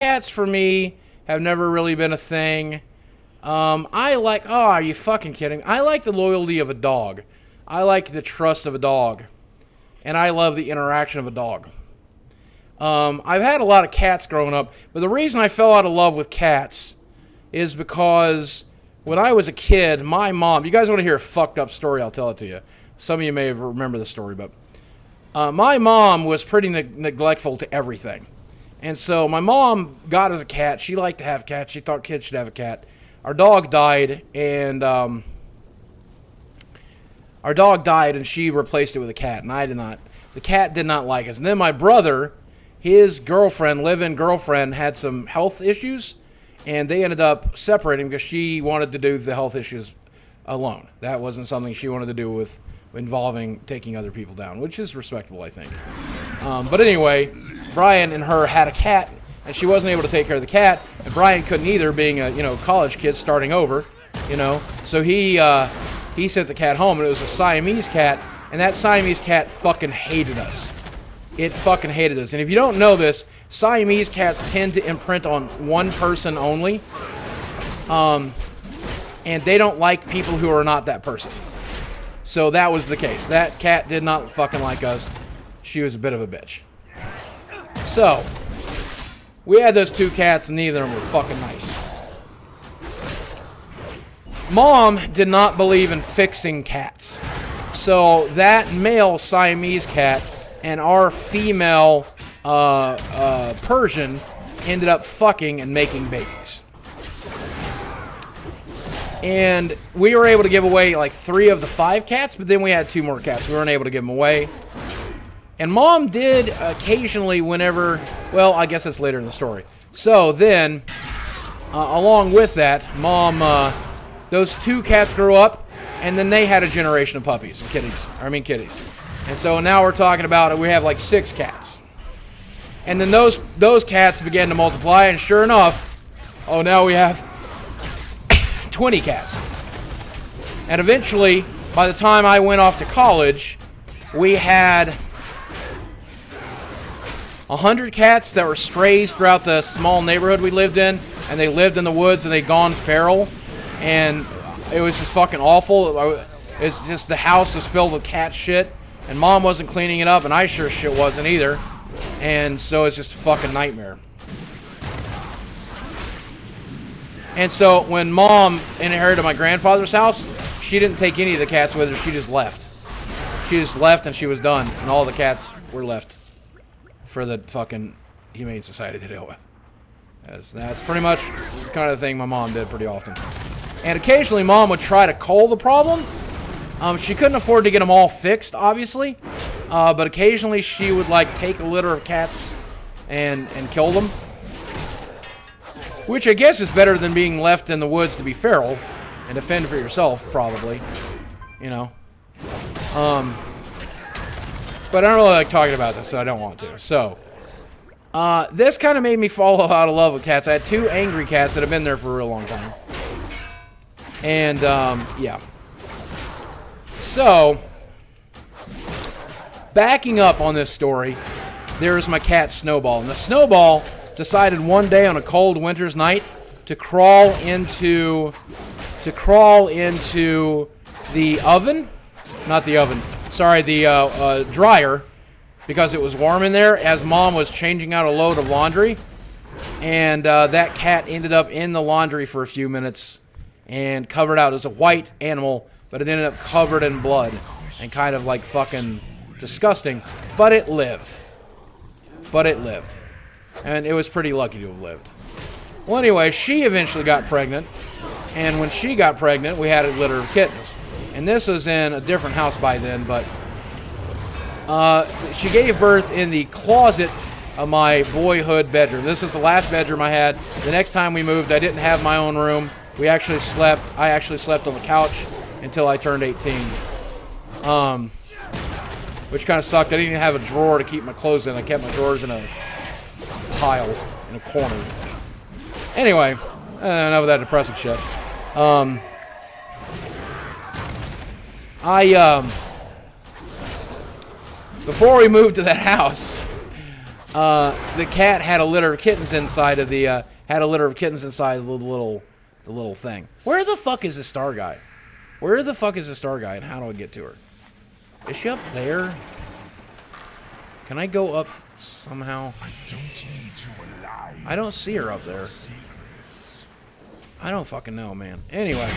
cats for me have never really been a thing. I like, oh, are you fucking kidding? I like the loyalty of a dog. I like the trust of a dog. And I love the interaction of a dog. I've had a lot of cats growing up, but the reason I fell out of love with cats is because when I was a kid, my mom, you guys want to hear a fucked up story, I'll tell it to you. Some of you may remember the story, but my mom was pretty neglectful to everything. And so my mom got us a cat. She liked to have cats. She thought kids should have a cat. Our dog died, and she replaced it with a cat, and I did not. The cat did not like us. And then my brother, his girlfriend, live-in girlfriend, had some health issues, and they ended up separating because she wanted to do the health issues alone. That wasn't something she wanted to do with involving taking other people down, which is respectable, I think. But anyway, Brian and her had a cat, and she wasn't able to take care of the cat, and Brian couldn't either, being a college kid starting over, So he sent the cat home, and it was a Siamese cat, and that Siamese cat fucking hated us. It fucking hated us. And if you don't know this, Siamese cats tend to imprint on one person only, and they don't like people who are not that person. So that was the case. That cat did not fucking like us. She was a bit of a bitch. So, we had those two cats, and neither of them were fucking nice. Mom did not believe in fixing cats. So, that male Siamese cat and our female Persian ended up fucking and making babies. And we were able to give away like 3 of the 5 cats, but then we had 2 more cats. We weren't able to give them away. And Mom did occasionally whenever, well, I guess that's later in the story. So then, along with that, Mom, those 2 cats grew up, and then they had a generation of puppies, kitties. And so now we're talking about, we have like 6 cats. And then those cats began to multiply, and sure enough, now we have 20 cats. And eventually, by the time I went off to college, we had 100 cats that were strays throughout the small neighborhood we lived in, and they lived in the woods, and they'd gone feral, and it was just fucking awful. It's just, the house was filled with cat shit, and Mom wasn't cleaning it up, and I sure shit wasn't either, and so it's just a fucking nightmare. And so when Mom inherited my grandfather's house, she didn't take any of the cats with her. She just left. She just left, and she was done. And all the cats were left for the fucking Humane Society to deal with. That's pretty much the kind of thing my mom did pretty often. And occasionally Mom would try to cull the problem. She couldn't afford to get them all fixed, obviously. But occasionally she would like take a litter of cats and kill them. Which I guess is better than being left in the woods to be feral and to fend for yourself, probably. But I don't really like talking about this, so I don't want to. So, this kind of made me fall out of love with cats. I had 2 angry cats that have been there for a real long time. And, yeah. So, backing up on this story, there's my cat Snowball. And the Snowball decided one day on a cold winter's night to crawl into the oven, not the oven, sorry, the dryer, because it was warm in there as Mom was changing out a load of laundry, and that cat ended up in the laundry for a few minutes and covered out. It was a white animal, but it ended up covered in blood and kind of like fucking disgusting, but it lived. And it was pretty lucky to have lived. Well, anyway, she eventually got pregnant. And when she got pregnant, we had a litter of kittens. And this was in a different house by then, but she gave birth in the closet of my boyhood bedroom. This is the last bedroom I had. The next time we moved, I didn't have my own room. I actually slept on the couch until I turned 18. Which kind of sucked. I didn't even have a drawer to keep my clothes in. I kept my drawers in a pile in a corner. Anyway, enough of that depressing shit. Before we moved to that house, the cat had a litter of kittens inside of the little thing. Where the fuck is the star guy? Where the fuck is the star guy, and how do I get to her? Is she up there? Can I go up somehow? I don't see her up there. I don't fucking know, man. Anyway.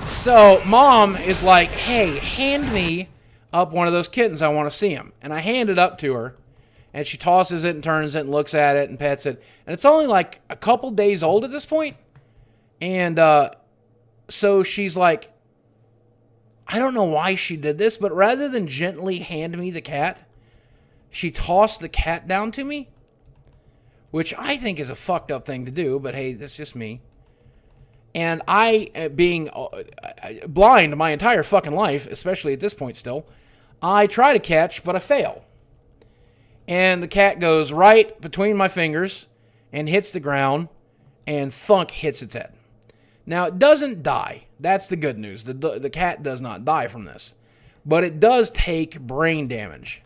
So, Mom is like, hey, hand me up one of those kittens. I want to see him. And I hand it up to her. And she tosses it and turns it and looks at it and pets it. And it's only like a couple days old at this point. And so she's like, I don't know why she did this, but rather than gently hand me the cat, she tossed the cat down to me, which I think is a fucked up thing to do, but hey, that's just me. And I, being blind my entire fucking life, especially at this point still, I try to catch, but I fail. And the cat goes right between my fingers and hits the ground, and thunk hits its head. Now, it doesn't die. That's the good news. The cat does not die from this. But it does take brain damage.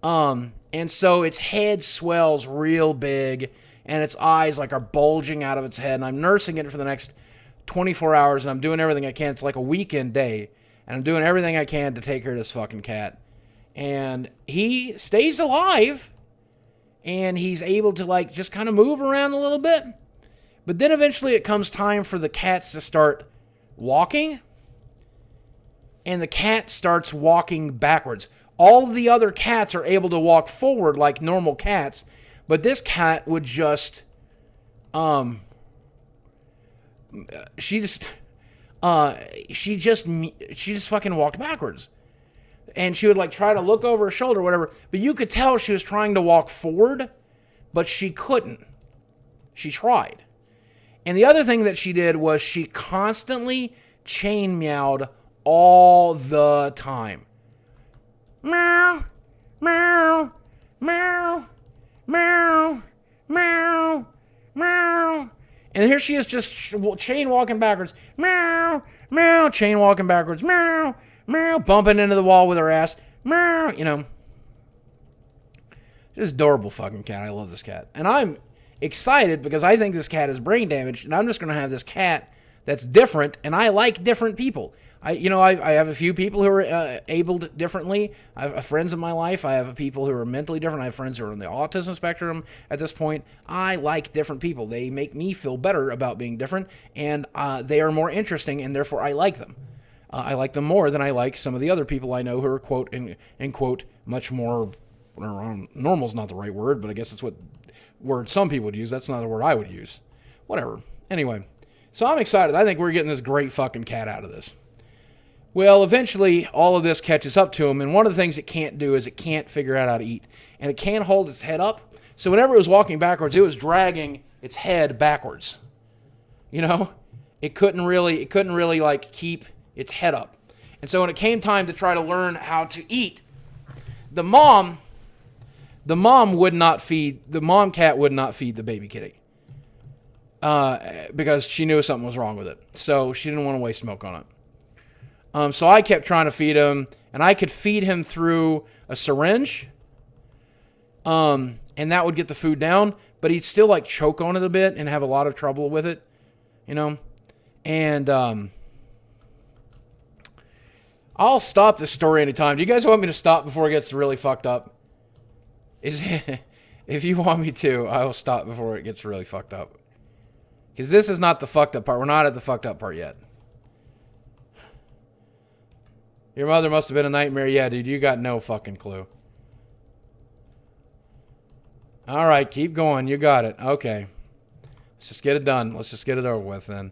And so its head swells real big, and its eyes like are bulging out of its head, and I'm nursing it for the next 24 hours, and I'm doing everything I can. It's like a weekend day, and I'm doing everything I can to take care of this fucking cat. And he stays alive, and he's able to like just kind of move around a little bit. But then eventually it comes time for the cats to start walking, and the cat starts walking backwards. All of the other cats are able to walk forward like normal cats, but this cat would just, she just fucking walked backwards. And she would like try to look over her shoulder or whatever, but you could tell she was trying to walk forward, but she couldn't. She tried. And the other thing that she did was she constantly chain meowed all the time. Meow, meow, meow, meow, meow, meow. And here she is just chain walking backwards. Meow, meow, chain walking backwards. Meow, meow, bumping into the wall with her ass. Meow, you know. Just adorable fucking cat. I love this cat. And I'm excited because I think this cat is brain damaged, and I'm just going to have this cat that's different, and I like different people. I have a few people who are abled differently. I have friends in my life. I have people who are mentally different. I have friends who are on the autism spectrum at this point. I like different people. They make me feel better about being different, and they are more interesting, and therefore I like them. I like them more than I like some of the other people I know who are, quote, in quote, much more, normal is not the right word, but I guess that's what word some people would use. That's not the word I would use. Whatever. Anyway, so I'm excited. I think we're getting this great fucking cat out of this. Well, eventually, all of this catches up to him, and one of the things it can't do is it can't figure out how to eat, and it can't hold its head up. So whenever it was walking backwards, it was dragging its head backwards. You know, it couldn't really like keep its head up. And so when it came time to try to learn how to eat, the mom cat would not feed the baby kitty because she knew something was wrong with it. So she didn't want to waste milk on it. So I kept trying to feed him, and I could feed him through a syringe, and that would get the food down, but he'd still like choke on it a bit and have a lot of trouble with it, you know, and I'll stop this story anytime. Do you guys want me to stop before it gets really fucked up? If you want me to, I will stop before it gets really fucked up, because this is not the fucked up part. We're not at the fucked up part yet. Your mother must have been a nightmare. Yeah, dude, you got no fucking clue. All right, keep going. You got it. Okay. Let's just get it done. Let's just get it over with then.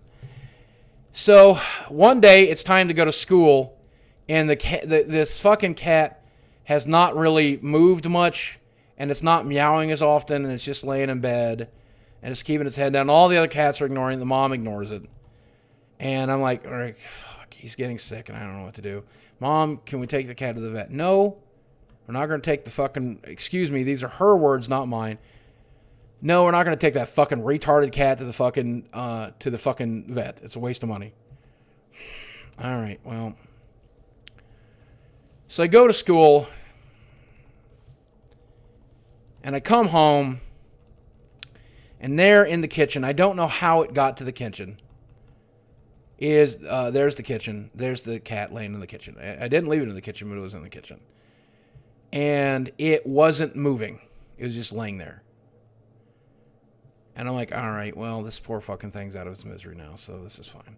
So, one day, it's time to go to school, and this fucking cat has not really moved much, and it's not meowing as often, and it's just laying in bed, and it's keeping its head down. All the other cats are ignoring it. The mom ignores it. And I'm like, all right, fuck, he's getting sick, and I don't know what to do. Mom, can we take the cat to the vet? No, we're not going to take the fucking, excuse me, these are her words, not mine. No, we're not going to take that fucking retarded cat to the fucking vet. It's a waste of money. All right, well. So I go to school, and I come home, and there in the kitchen, I don't know how it got to the kitchen, there's the kitchen. There's the cat laying in the kitchen. I didn't leave it in the kitchen, but it was in the kitchen. And it wasn't moving. It was just laying there. And I'm like, all right, well, this poor fucking thing's out of its misery now, so this is fine.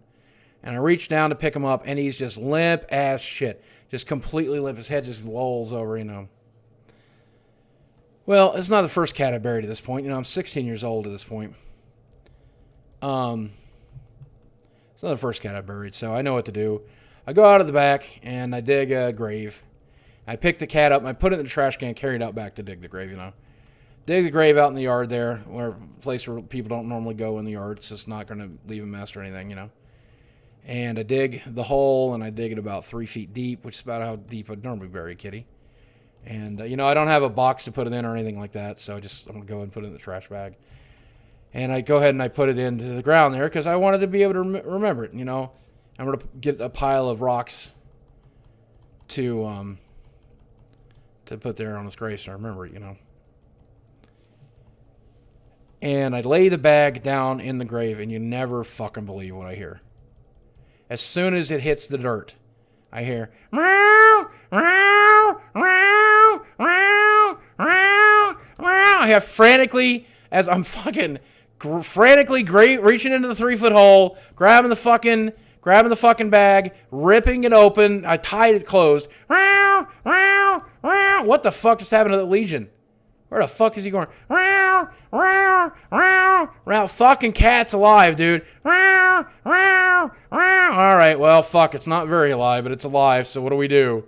And I reach down to pick him up, and he's just limp as shit. Just completely limp. His head just lolls over, you know. Well, it's not the first cat I buried at this point. You know, I'm 16 years old at this point. It's not the first cat I buried, so I know what to do. I go out of the back, and I dig a grave. I pick the cat up, and I put it in the trash can, carry it out back to dig the grave, you know. Dig the grave out in the yard there, where a place where people don't normally go in the yard. It's just not going to leave a mess or anything, you know. And I dig the hole, and I dig it about 3 feet deep, which is about how deep I'd normally bury a kitty. And, you know, I don't have a box to put it in or anything like that, so I'm going to go ahead and put it in the trash bag. And I go ahead and I put it into the ground there because I wanted to be able to remember it, you know. I'm going to get a pile of rocks to put there on his grave so I remember it, you know. And I lay the bag down in the grave, and you never fucking believe what I hear. As soon as it hits the dirt, I hear, meow, meow, meow, meow, meow, meow. I have frantically, as I'm fucking frantically reaching into the 3-foot hole, grabbing the fucking bag, ripping it open. I tied it closed. Meow, meow, meow. What the fuck just happened to the Legion? Where the fuck is he going? Meow, meow, meow, meow. Fucking cat's alive, dude. Meow, meow, meow. All right, well, fuck. It's not very alive, but it's alive, so what do we do?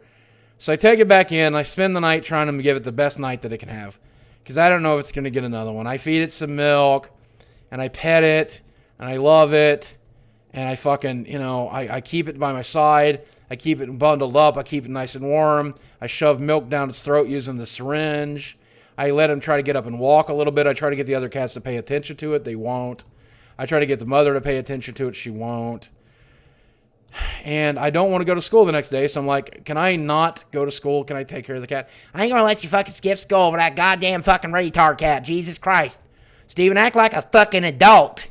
So I take it back in. I spend the night trying to give it the best night that it can have because I don't know if it's going to get another one. I feed it some milk, and I pet it, and I love it, and I fucking, you know, I keep it by my side. I keep it bundled up. I keep it nice and warm. I shove milk down its throat using the syringe. I let him try to get up and walk a little bit. I try to get the other cats to pay attention to it. They won't. I try to get the mother to pay attention to it. She won't. And I don't want to go to school the next day, so I'm like, can I not go to school? Can I take care of the cat? I ain't going to let you fucking skip school over that goddamn fucking retard cat. Jesus Christ. Steven, act like a fucking adult.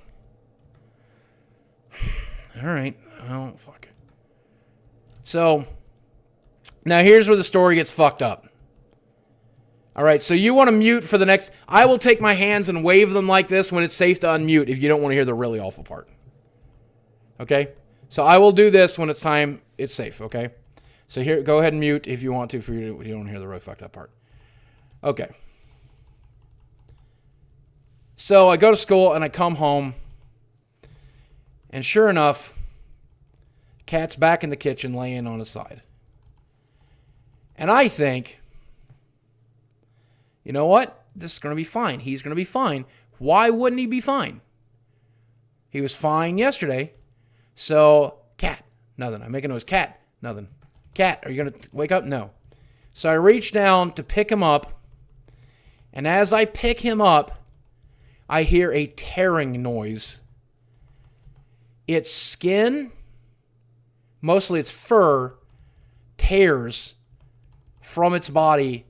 All right. Oh, fuck. So, now here's where the story gets fucked up. All right, so you want to mute for the next... I will take my hands and wave them like this when it's safe to unmute if you don't want to hear the really awful part. Okay? So I will do this when it's time, it's safe, okay? So here, go ahead and mute if you want to, if you don't want to hear the really fucked up part. Okay. So I go to school and I come home, and sure enough, cat's back in the kitchen laying on his side. And I think... You know what? This is going to be fine. He's going to be fine. Why wouldn't he be fine? He was fine yesterday. So, cat, nothing. I make a noise. Cat, nothing. Cat, are you going to wake up? No. So I reach down to pick him up. And as I pick him up, I hear a tearing noise. Its skin, mostly its fur, tears from its body,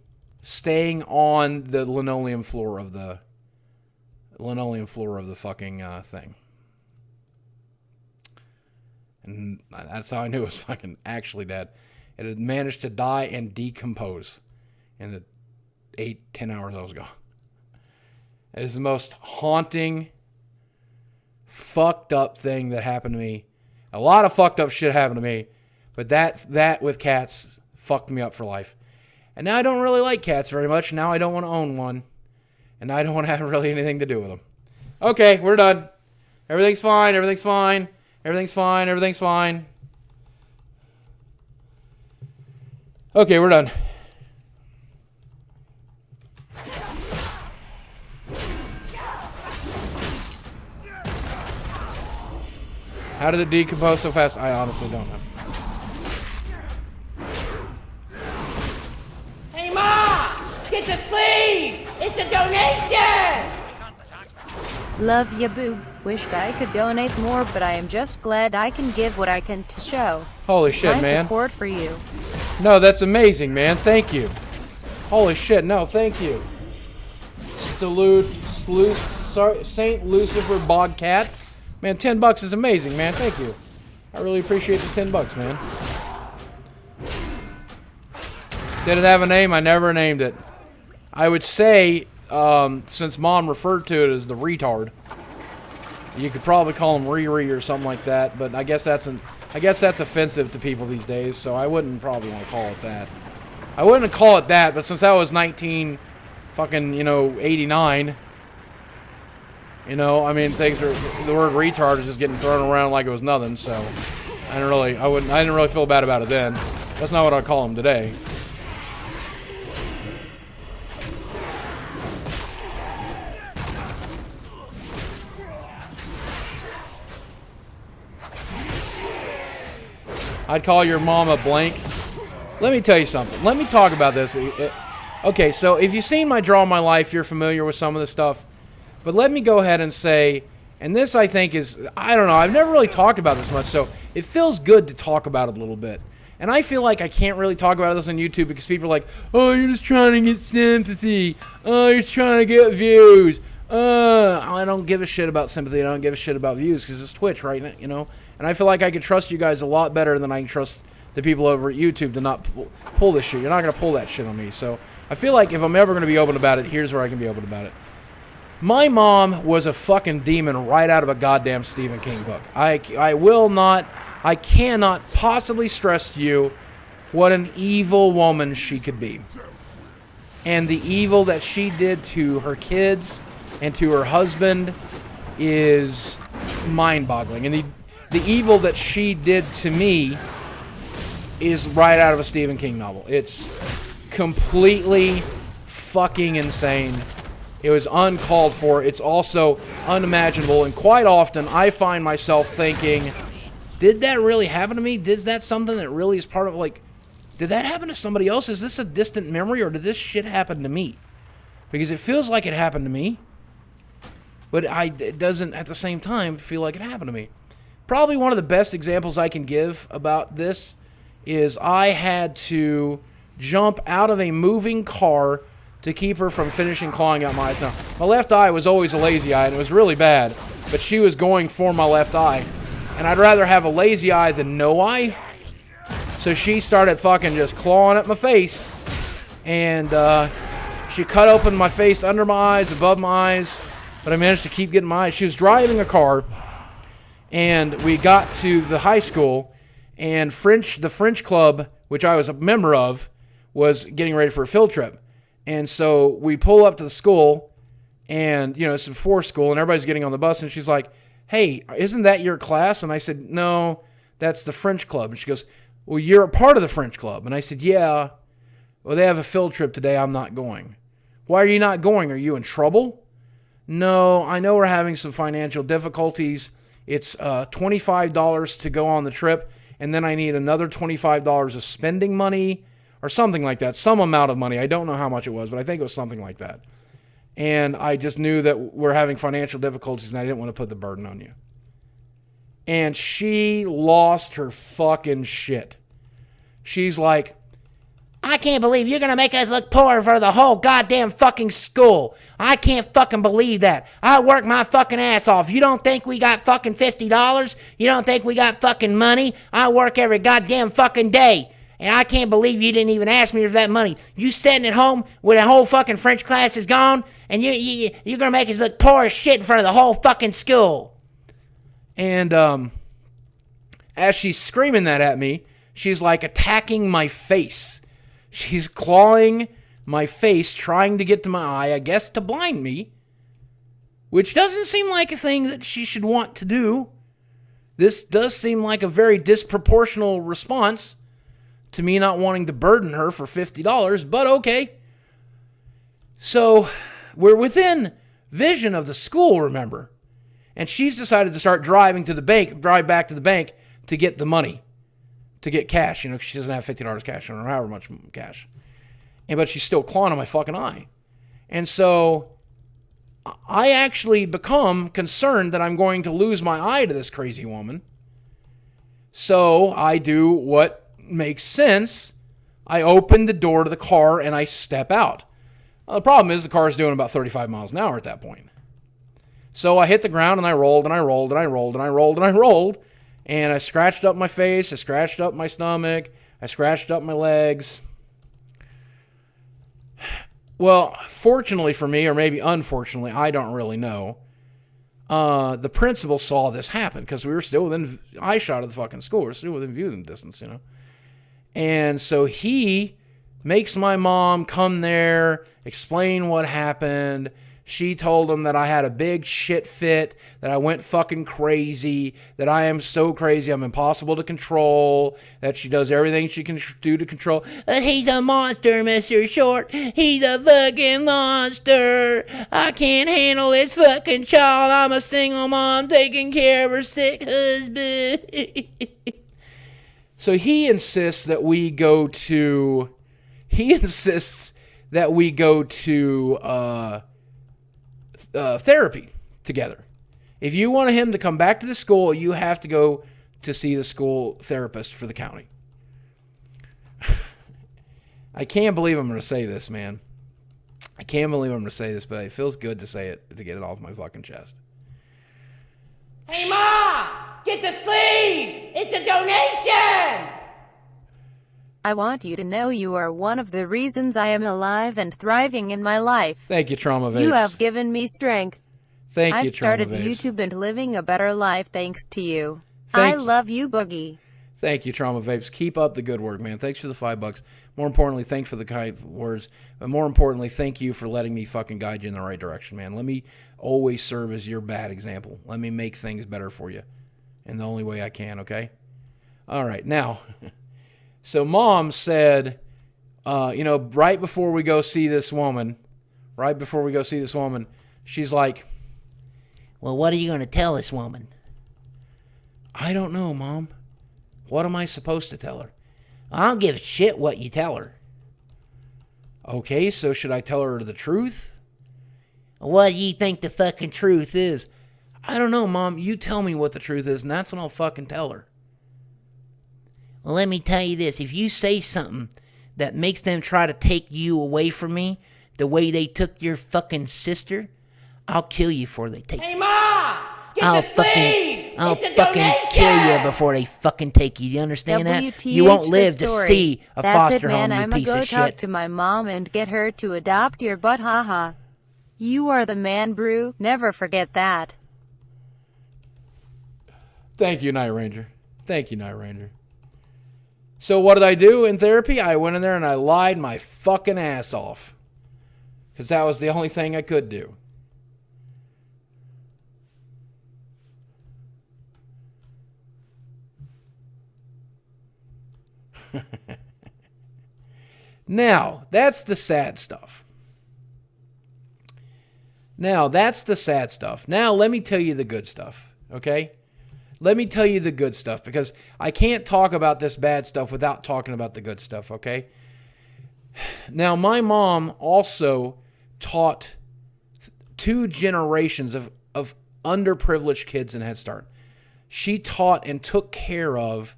staying on the linoleum floor of the fucking thing. And that's how I knew it was fucking actually dead. It had managed to die and decompose in the 8-10 hours I was gone. It is the most haunting, fucked up thing that happened to me. A lot of fucked up shit happened to me, but that with cats fucked me up for life. And now I don't really like cats very much. Now I don't want to own one. And I don't want to have really anything to do with them. Okay, we're done. Everything's fine. Everything's fine. Everything's fine. Everything's fine. Okay, we're done. How did it decompose so fast? I honestly don't know. Hey, Ma! Get the sleeves! It's a donation! Love ya boobs. Wish I could donate more, but I am just glad I can give what I can to show Holy shit, my man. support for you. No, that's amazing, man. Thank you. Holy shit, no, thank you. St. Lucifer Bogcat. Man, $10 is amazing, man. Thank you. I really appreciate the $10, man. Did it have a name? I never named it. I would say, since Mom referred to it as the retard, you could probably call him Riri or something like that. But I guess that's offensive to people these days, so I wouldn't probably want to call it that. I wouldn't call it that, but since that was 89, I mean, the word retard is just getting thrown around like it was nothing. So I didn't really feel bad about it then. That's not what I'd call him today. I'd call your mom a blank. Let me tell you something. Let me talk about this. Okay, so if you've seen my Draw My Life, you're familiar with some of the stuff. But let me go ahead and say, and this I think is, I don't know, I've never really talked about this much, so it feels good to talk about it a little bit. And I feel like I can't really talk about this on YouTube because people are like, oh, you're just trying to get sympathy. Oh, you're just trying to get views. I don't give a shit about sympathy. I don't give a shit about views because it's Twitch, right? And I feel like I can trust you guys a lot better than I can trust the people over at YouTube to not pull this shit. You're not going to pull that shit on me. So I feel like if I'm ever going to be open about it, here's where I can be open about it. My mom was a fucking demon right out of a goddamn Stephen King book. I cannot possibly stress to you what an evil woman she could be. And the evil that she did to her kids and to her husband is mind-boggling. And the evil that she did to me is right out of a Stephen King novel. It's completely fucking insane. It was uncalled for. It's also unimaginable. And quite often, I find myself thinking, did that really happen to me? Is that something that really is part of, like, did that happen to somebody else? Is this a distant memory, or did this shit happen to me? Because it feels like it happened to me, but it doesn't, at the same time, feel like it happened to me. Probably one of the best examples I can give about this is I had to jump out of a moving car to keep her from finishing clawing out my eyes. Now, my left eye was always a lazy eye, and it was really bad, but she was going for my left eye. And I'd rather have a lazy eye than no eye. So she started fucking just clawing at my face. And she cut open my face under my eyes, above my eyes. But I managed to keep getting my eyes. She was driving a car. And we got to the high school. And the French club, which I was a member of, was getting ready for a field trip. And so we pull up to the school. And, it's before school. And everybody's getting on the bus. And she's like, hey, isn't that your class? And I said, no, that's the French club. And she goes, well, you're a part of the French club. And I said, yeah. Well, they have a field trip today. I'm not going. Why are you not going? Are you in trouble? No, I know we're having some financial difficulties. It's $25 to go on the trip, and then I need another $25 of spending money or something like that, some amount of money. I don't know how much it was, but I think it was something like that. And I just knew that we're having financial difficulties, and I didn't want to put the burden on you. And she lost her fucking shit. She's like, I can't believe you're gonna make us look poor for the whole goddamn fucking school. I can't fucking believe that. I work my fucking ass off. You don't think we got fucking $50? You don't think we got fucking money? I work every goddamn fucking day. And I can't believe you didn't even ask me for that money. You sitting at home when the whole fucking French class is gone, and you're gonna make us look poor as shit in front of the whole fucking school. And as she's screaming that at me, she's like attacking my face. She's clawing my face, trying to get to my eye, I guess to blind me, which doesn't seem like a thing that she should want to do. This does seem like a very disproportional response to me not wanting to burden her for $50, but okay. So we're within vision of the school, remember? And she's decided to start drive back to the bank to get the money, to get cash. Cause she doesn't have $50 cash on her, however much cash. But she's still clawing on my fucking eye. And so I actually become concerned that I'm going to lose my eye to this crazy woman. So I do what makes sense. I open the door to the car and I step out. The problem is the car is doing about 35 miles an hour at that point. So I hit the ground and I rolled and I rolled and I rolled and I rolled and I rolled. And I scratched up my face. I scratched up my stomach. I scratched up my legs. Well, fortunately for me, or maybe unfortunately, I don't really know. The principal saw this happen because we were still within eyeshot of the fucking school. We were still within viewing distance, you know. And so he makes my mom come there, explain what happened. She told him that I had a big shit fit, that I went fucking crazy, that I am so crazy I'm impossible to control, that she does everything she can do to control. He's a monster, Mr. Short. He's a fucking monster. I can't handle this fucking child. I'm a single mom taking care of her sick husband. So he insists that we go to therapy together. If you want him to come back to the school, you have to go to see the school therapist for the county. I can't believe I'm going to say this, man. I can't believe I'm going to say this, but it feels good to say it, to get it off my fucking chest. Hey, Ma! Get the sleeves! It's a donation! I want you to know you are one of the reasons I am alive and thriving in my life. Thank you, Trauma Vapes. You have given me strength. Thank you, I've started Trauma Vapes. YouTube and living a better life thanks to you. I love you, Boogie. Thank you, Trauma Vapes. Keep up the good work, man. Thanks for the $5. More importantly, thanks for the kind words. But more importantly, thank you for letting me fucking guide you in the right direction, man. Let me always serve as your bad example. Let me make things better for you in the only way I can, okay? All right, now, so Mom said, right before we go see this woman, she's like, well, what are you going to tell this woman? I don't know, Mom. What am I supposed to tell her? I don't give a shit what you tell her. Okay, so should I tell her the truth? What do you think the fucking truth is? I don't know, Mom. You tell me what the truth is, and that's when I'll fucking tell her. Well, let me tell you this. If you say something that makes them try to take you away from me, the way they took your fucking sister, I'll kill you before they take you. Hey, Ma! Get the sleeves! I'll It's a fucking donation! kill you before they fucking take you. You understand that? WTH You won't the live to story. see a That's foster it, man. home, you I'ma piece go of talk shit. to my mom and get her to adopt your butt, haha. You are the man, Brew. Never forget that. Thank you, Night Ranger. Thank you, Night Ranger. So what did I do in therapy? I went in there and I lied my fucking ass off. Because that was the only thing I could do. Now, that's the sad stuff. Now, let me tell you the good stuff, okay? Let me tell you the good stuff, because I can't talk about this bad stuff without talking about the good stuff, okay? Now, my mom also taught 2 generations of underprivileged kids in Head Start. She taught and took care of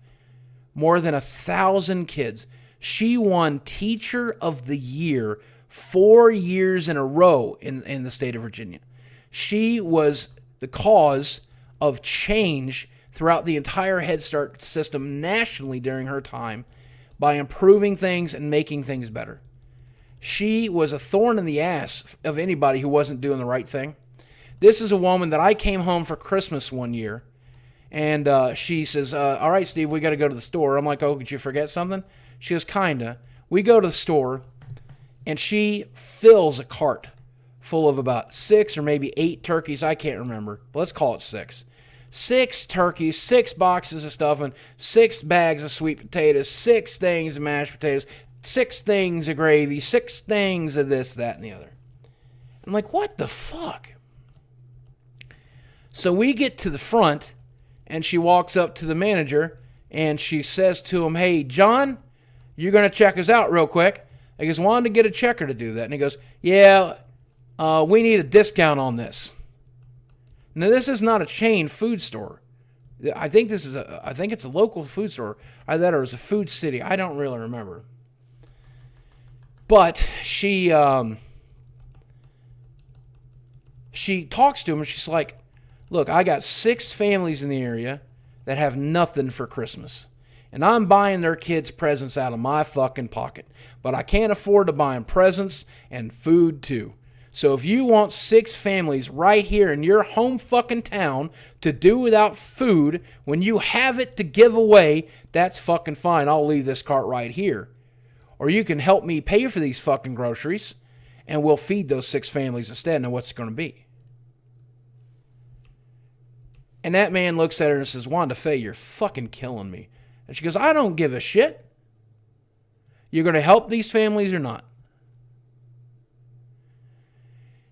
more than 1,000 kids. She won Teacher of the Year 4 years in a row in the state of Virginia. She was the cause of change throughout the entire Head Start system nationally during her time by improving things and making things better. She was a thorn in the ass of anybody who wasn't doing the right thing. This is a woman that I came home for Christmas one year, and she says, all right, Steve, we got to go to the store. I'm like, oh, did you forget something? She goes, kinda. We go to the store, and she fills a cart full of about 6 or maybe 8 turkeys. I can't remember. But let's call it 6. 6 turkeys, 6 boxes of stuffing, 6 bags of sweet potatoes, 6 things of mashed potatoes, 6 things of gravy, 6 things of this, that, and the other. I'm like, what the fuck? So we get to the front, and she walks up to the manager, and she says to him, hey, John, you're going to check us out real quick. I goes, wanted to get a checker to do that. And he goes, yeah, we need a discount on this. Now, this is not a chain food store. I think it's a local food store. Either that or it's a Food City. I don't really remember. But she talks to him and she's like, look, I got 6 families in the area that have nothing for Christmas. And I'm buying their kids presents out of my fucking pocket. But I can't afford to buy them presents and food too. So if you want 6 families right here in your home fucking town to do without food when you have it to give away, that's fucking fine. I'll leave this cart right here. Or you can help me pay for these fucking groceries and we'll feed those 6 families instead. Now what's it going to be? And that man looks at her and says, Wanda Faye, you're fucking killing me. And she goes, I don't give a shit. You're going to help these families or not?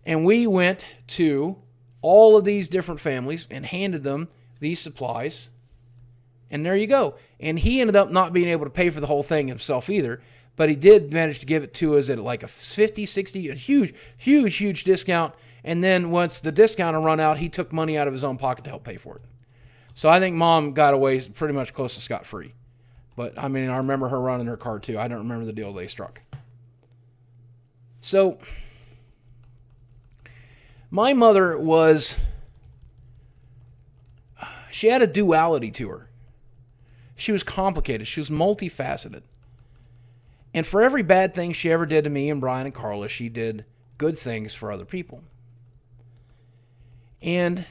And we went to all of these different families and handed them these supplies. And there you go. And he ended up not being able to pay for the whole thing himself either. But he did manage to give it to us at like a 50, 60, a huge discount. And then once the discount had run out, he took money out of his own pocket to help pay for it. So I think Mom got away pretty much close to scot-free. But, I mean, I remember her running her car, too. I don't remember the deal they struck. So, my mother she had a duality to her. She was complicated. She was multifaceted. And for every bad thing she ever did to me and Brian and Carla, she did good things for other people. And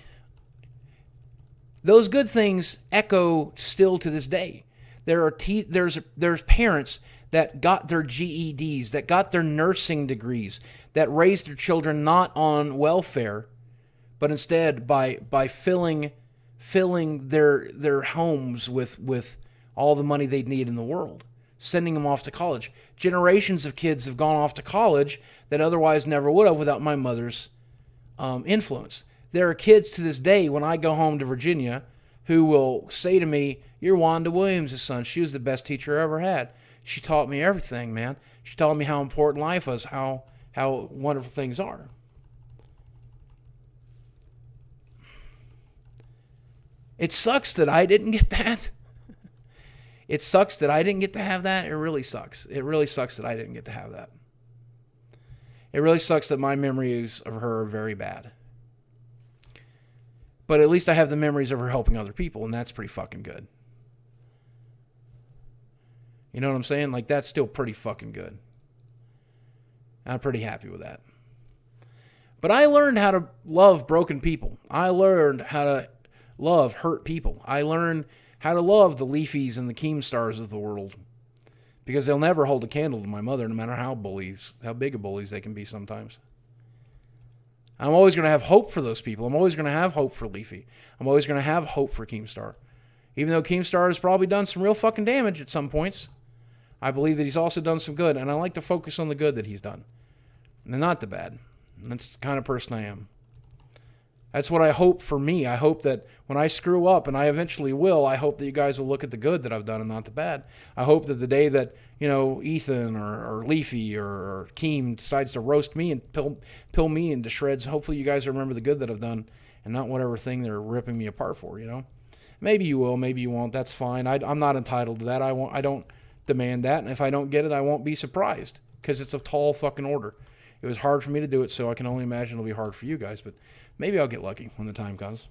those good things echo still to this day. There's parents that got their GEDs, that got their nursing degrees, that raised their children not on welfare, but instead by filling their homes with all the money they'd need in the world, sending them off to college. Generations of kids have gone off to college that otherwise never would have without my mother's influence. There are kids to this day when I go home to Virginia who will say to me, you're Wanda Williams' son. She was the best teacher I ever had. She taught me everything, man. She taught me how important life was, how wonderful things are. It sucks that I didn't get that. It sucks that I didn't get to have that. It really sucks. It really sucks that I didn't get to have that. It really sucks that my memories of her are very bad. But at least I have the memories of her helping other people, and that's pretty fucking good. You know what I'm saying? Like, that's still pretty fucking good. I'm pretty happy with that. But I learned how to love broken people. I learned how to love hurt people. I learned how to love the Leafies and the Keemstars of the world. Because they'll never hold a candle to my mother, no matter how big of bullies they can be sometimes. I'm always going to have hope for those people. I'm always going to have hope for Leafy. I'm always going to have hope for Keemstar. Even though Keemstar has probably done some real fucking damage at some points, I believe that he's also done some good, and I like to focus on the good that he's done, and not the bad. And that's the kind of person I am. That's what I hope for me. I hope that when I screw up, and I eventually will, I hope that you guys will look at the good that I've done and not the bad. I hope that the day that, Ethan or Leafy or Keem decides to roast me and pill me into shreds, hopefully you guys remember the good that I've done and not whatever thing they're ripping me apart for, Maybe you will, maybe you won't. That's fine. I'm not entitled to that. I don't demand that, and if I don't get it, I won't be surprised because it's a tall fucking order. It was hard for me to do it, so I can only imagine it'll be hard for you guys, but maybe I'll get lucky when the time comes.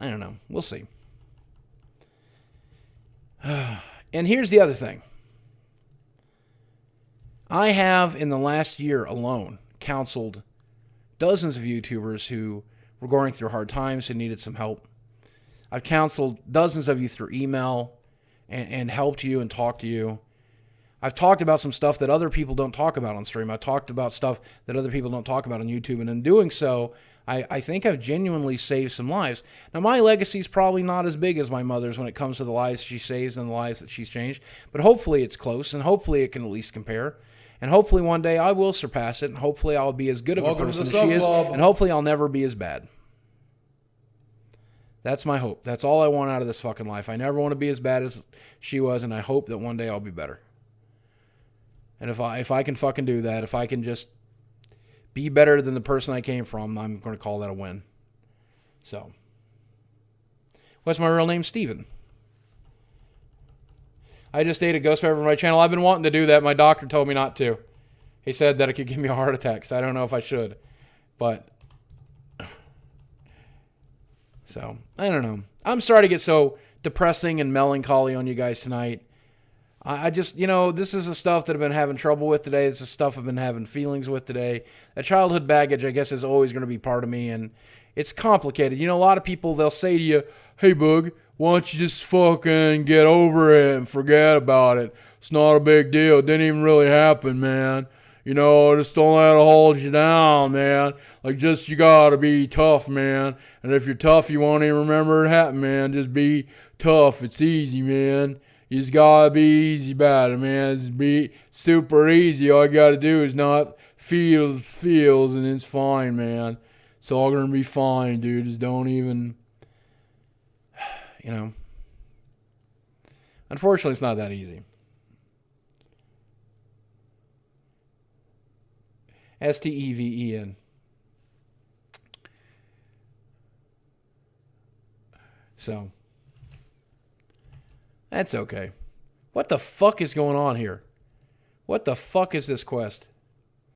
I don't know. We'll see. And here's the other thing. I have, in the last year alone, counseled dozens of YouTubers who were going through hard times and needed some help. I've counseled dozens of you through email and helped you and talked to you. I've talked about some stuff that other people don't talk about on stream. I've talked about stuff that other people don't talk about on YouTube. And in doing so, I think I've genuinely saved some lives. Now, my legacy is probably not as big as my mother's when it comes to the lives she saves and the lives that she's changed. But hopefully it's close, and hopefully it can at least compare. And hopefully one day I will surpass it, and hopefully I'll be as good of a person as she is, and hopefully I'll never be as bad. That's my hope. That's all I want out of this fucking life. I never want to be as bad as she was, and I hope that one day I'll be better. And if I can fucking do that, if I can just be better than the person I came from, I'm going to call that a win. So, what's my real name? Steven. I just ate a ghost pepper for my channel. I've been wanting to do that. My doctor told me not to. He said that it could give me a heart attack, so I don't know if I should. But, so, I don't know. I'm starting to get so depressing and melancholy on you guys tonight. I just, this is the stuff that I've been having trouble with today. This is stuff I've been having feelings with today. That childhood baggage, I guess, is always going to be part of me, and it's complicated. A lot of people, they'll say to you, hey, Boog, why don't you just fucking get over it and forget about it? It's not a big deal. It didn't even really happen, man. Just don't let it hold you down, man. Like, just, you gotta be tough, man. And if you're tough, you won't even remember it happened, man. Just be tough. It's easy, man. You just gotta be easy about it, man. Just be super easy. All you gotta do is not feels, and it's fine, man. It's all gonna be fine, dude. Just don't even, Unfortunately, it's not that easy. Steven. So, that's okay. What the fuck is going on here? What the fuck is this quest?